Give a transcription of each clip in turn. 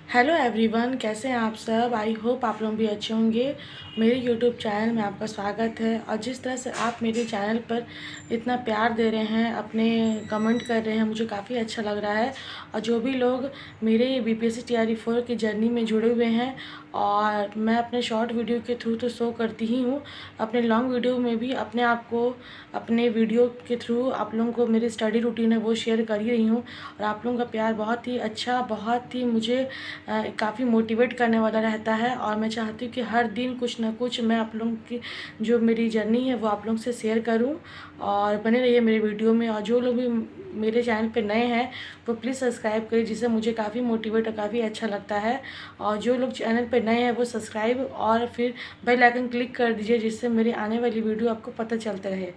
Hello everyone, कैसे हैं आप सब। आई होप आप लोग भी अच्छे होंगे। मेरे यूट्यूब चैनल में आपका स्वागत है। और जिस तरह से आप मेरे चैनल पर इतना प्यार दे रहे हैं, अपने कमेंट कर रहे हैं, मुझे काफ़ी अच्छा लग रहा है। और जो भी लोग मेरे बीपीएससी तैयारी 4 की जर्नी में जुड़े हुए हैं, और मैं अपने शॉर्ट वीडियो के थ्रू तो शो करती ही हूँ, अपने लॉन्ग वीडियो में भी अपने आप को अपने वीडियो के थ्रू आप लोगों को मेरी स्टडी रूटीन है वो शेयर कर ही रही हूँ। और आप लोगों का प्यार बहुत ही अच्छा, बहुत ही मुझे काफ़ी मोटिवेट करने वाला रहता है। और मैं चाहती हूँ कि हर दिन कुछ ना कुछ मैं आप लोगों की जो मेरी जर्नी है वो आप लोगों से शेयर करूँ, और बने रहिए मेरे वीडियो में। और जो लोग भी मेरे चैनल पे नए हैं वो प्लीज़ सब्सक्राइब करिए, जिससे मुझे काफ़ी मोटिवेट और काफ़ी अच्छा लगता है। और जो लोग चैनल पे नए हैं वो सब्सक्राइब और फिर बेल आइकन क्लिक कर दीजिए, जिससे मेरी आने वाली वीडियो आपको पता चलता रहे।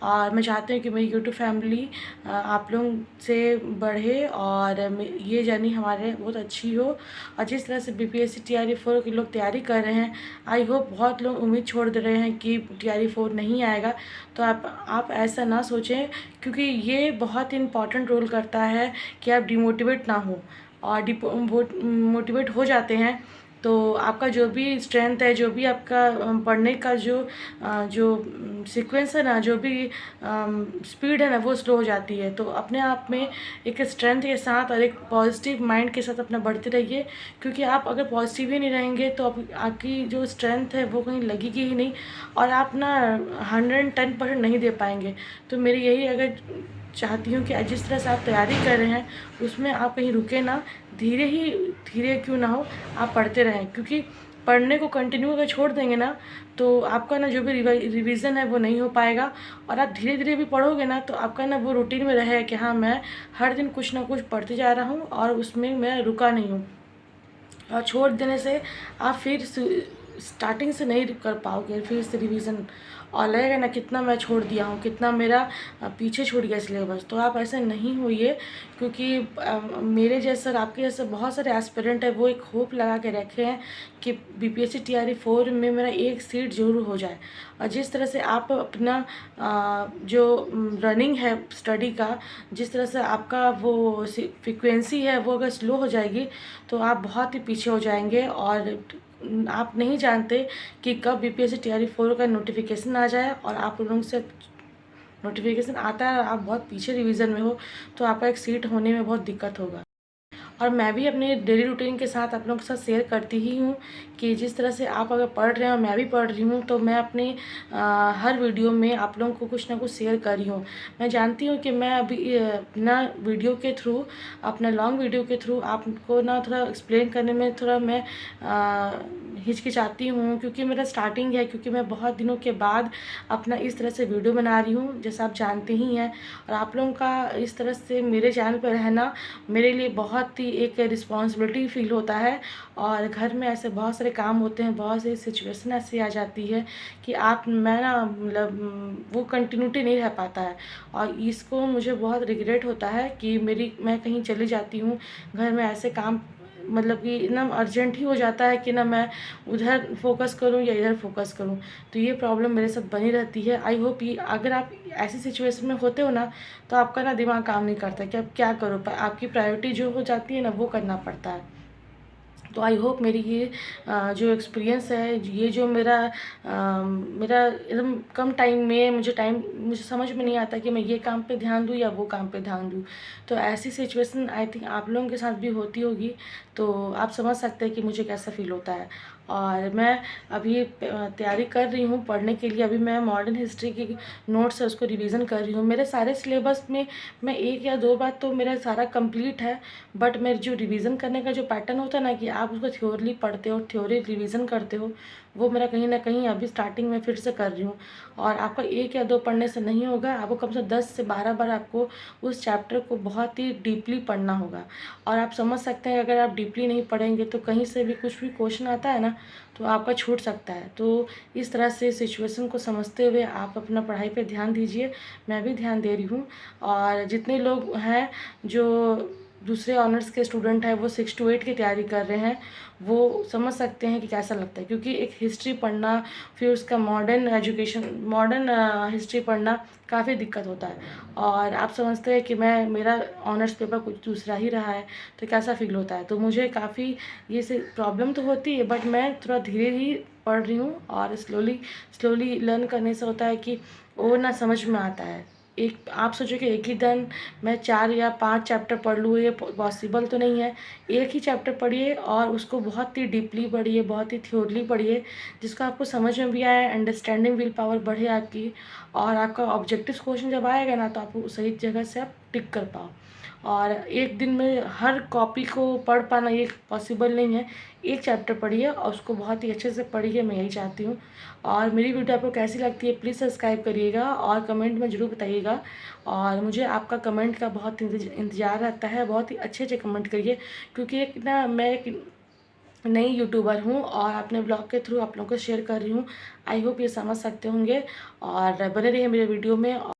और मैं चाहती हूँ कि मेरी यूट्यूब फैमिली आप लोग से बढ़े, और ये जर्नी हमारे बहुत अच्छी हो। और जिस तरह से बीपीएससी टीआरई 4 के लोग तैयारी कर रहे हैं, आई होप बहुत लोग उम्मीद छोड़ दे रहे हैं कि टीआरई 4 नहीं आएगा, तो आप ऐसा ना सोचें, क्योंकि ये बहुत इंपॉर्टेंट रोल करता है कि आप डिमोटिवेट ना हो। और मोटिवेट हो जाते हैं तो आपका जो भी स्ट्रेंथ है, जो भी आपका पढ़ने का जो सीक्वेंस है ना, जो भी स्पीड है ना, वो स्लो हो जाती है। तो अपने आप में एक स्ट्रेंथ के साथ और एक पॉजिटिव माइंड के साथ अपना बढ़ते रहिए, क्योंकि आप अगर पॉजिटिव ही नहीं रहेंगे तो आपकी जो स्ट्रेंथ है वो कहीं लगेगी ही नहीं, और आप ना 110% नहीं दे पाएंगे। तो मेरी यही अगर चाहती हूँ कि जिस तरह से आप तैयारी कर रहे हैं उसमें आप कहीं रुके ना, धीरे क्यों ना हो, आप पढ़ते रहें। क्योंकि पढ़ने को कंटिन्यू अगर छोड़ देंगे ना, तो आपका ना जो भी रिवीजन है वो नहीं हो पाएगा। और आप धीरे धीरे भी पढ़ोगे ना, तो आपका ना वो रूटीन में रहेगा कि हाँ, मैं हर दिन कुछ ना कुछ पढ़ते जा रहा हूँ और उसमें मैं रुका नहीं हूँ। और छोड़ देने से आप फिर स्टार्टिंग से नहीं कर पाओगे, फिर से रिवीजन और लगेगा ना कितना मैं छोड़ दिया हूँ, कितना मेरा पीछे छूट गया सिलेबस। तो आप ऐसा नहीं होइए, क्योंकि मेरे जैसा और आपके जैसे बहुत सारे एस्पिरेंट है वो एक होप लगा के रखे हैं कि बीपीएससी टीआरई 4 में मेरा एक सीट ज़रूर हो जाए। और जिस तरह से आप अपना जो रनिंग है स्टडी का, जिस तरह से आपका वो फ्रिक्वेंसी है वो अगर स्लो हो जाएगी तो आप बहुत ही पीछे हो जाएंगे। और आप नहीं जानते कि कब बीपीएससी टीआरई 4 का नोटिफिकेशन आ जाए, और आप लोगों से नोटिफिकेशन आता है आप बहुत पीछे रिवीजन में हो, तो आपका एक सीट होने में बहुत दिक्कत होगा। और मैं भी अपने डेली रूटीन के साथ आप लोगों के साथ शेयर करती ही हूँ कि जिस तरह से आप अगर पढ़ रहे हैं और मैं भी पढ़ रही हूँ, तो मैं अपनी हर वीडियो में आप लोगों को कुछ ना कुछ शेयर कर रही हूँ। मैं जानती हूँ कि मैं अभी अपना वीडियो के थ्रू, अपना लॉन्ग वीडियो के थ्रू आपको ना थोड़ा एक्सप्लेन करने में थोड़ा मैं हिचकिचाती हूँ, क्योंकि मेरा स्टार्टिंग है, क्योंकि मैं बहुत दिनों के बाद अपना इस तरह से वीडियो बना रही हूँ, जैसा आप जानते ही हैं। और आप लोगों का इस तरह से मेरे चैनल पर रहना मेरे लिए बहुत ही एक रिस्पॉन्सिबिलिटी फील होता है। और घर में ऐसे बहुत सारे काम होते हैं, बहुत सी सिचुएशन ऐसी आ जाती है कि मैं ना मतलब वो कंटिन्यूटी नहीं रह पाता है। और इसको मुझे बहुत रिग्रेट होता है कि मैं कहीं चली जाती हूँ, घर में ऐसे काम मतलब कि ना अर्जेंट ही हो जाता है कि ना मैं उधर फोकस करूं या इधर फोकस करूं। तो ये प्रॉब्लम मेरे साथ बनी रहती है। आई होप ये अगर आप ऐसी सिचुएशन में होते हो ना, तो आपका ना दिमाग काम नहीं करता कि आप क्या करो, आपकी प्रायोरिटी जो हो जाती है ना वो करना पड़ता है। तो आई होप मेरी ये जो एक्सपीरियंस है, ये जो मेरा एकदम कम टाइम में मुझे समझ में नहीं आता कि मैं ये काम पे ध्यान दूँ या वो काम पे ध्यान दूँ। तो ऐसी सिचुएशन आई थिंक आप लोगों के साथ भी होती होगी, तो आप समझ सकते हैं कि मुझे कैसा फ़ील होता है। और मैं अभी तैयारी कर रही हूँ पढ़ने के लिए। अभी मैं मॉडर्न हिस्ट्री की नोट्स है उसको रिवीजन कर रही हूँ। मेरे सारे सिलेबस में मैं 1 या 2 बार तो मेरा सारा कंप्लीट है, बट मेरे जो रिवीजन करने का जो पैटर्न होता है ना, कि आप उसको थ्योरली पढ़ते हो, थ्योरी रिवीजन करते हो, वो मेरा कहीं ना कहीं अभी स्टार्टिंग में फिर से कर रही हूँ। और आपका 1 या 2 पढ़ने से नहीं होगा, आपको कम से 10 से 12 बार आपको उस चैप्टर को बहुत ही डीपली पढ़ना होगा। और आप समझ सकते हैं अगर आप डीपली नहीं पढ़ेंगे तो कहीं से भी कुछ भी क्वेश्चन आता है ना, तो आपका छूट सकता है। तो इस तरह से सिचुएशन को समझते हुए आप अपना पढ़ाई पे ध्यान दीजिए। मैं भी ध्यान दे रही हूँ। और जितने लोग हैं जो दूसरे ऑनर्स के स्टूडेंट हैं वो 6 to 8 की तैयारी कर रहे हैं, वो समझ सकते हैं कि कैसा लगता है, क्योंकि एक हिस्ट्री पढ़ना फिर उसका मॉडर्न हिस्ट्री पढ़ना काफ़ी दिक्कत होता है। और आप समझते हैं कि मेरा ऑनर्स पेपर कुछ दूसरा ही रहा है, तो कैसा फील होता है। तो मुझे काफ़ी ये से प्रॉब्लम तो होती है, बट मैं थोड़ा धीरे ही पढ़ रही हूँ और स्लोली स्लोली लर्न करने से होता है कि वो ना समझ में आता है। एक आप सोचो कि एक ही दिन मैं 4 या 5 चैप्टर पढ़ लूँ, ये पॉसिबल तो नहीं है। एक ही चैप्टर पढ़िए और उसको बहुत ही डीपली पढ़िए, बहुत ही थ्योरली पढ़िए, जिसको आपको समझ में भी आए, अंडरस्टैंडिंग विल पावर बढ़े आपकी, और आपका ऑब्जेक्टिव क्वेश्चन जब आएगा ना तो आप सही जगह से आप टिक कर पाओ। और एक दिन में हर कॉपी को पढ़ पाना ये पॉसिबल नहीं है। एक चैप्टर पढ़िए और उसको बहुत ही अच्छे से पढ़िए, मैं यही चाहती हूँ। और मेरी वीडियो आपको कैसी लगती है प्लीज़ सब्सक्राइब करिएगा और कमेंट में ज़रूर बताइएगा। और मुझे आपका कमेंट का बहुत इंतज़ार रहता है, बहुत ही अच्छे अच्छे कमेंट करिए, क्योंकि एक ना मैं एक नई यूट्यूबर हूँ और अपने ब्लॉग के थ्रू आप लोगों को शेयर कर रही हूँ। आई होप ये समझ सकते होंगे और बने रहिए मेरे वीडियो में।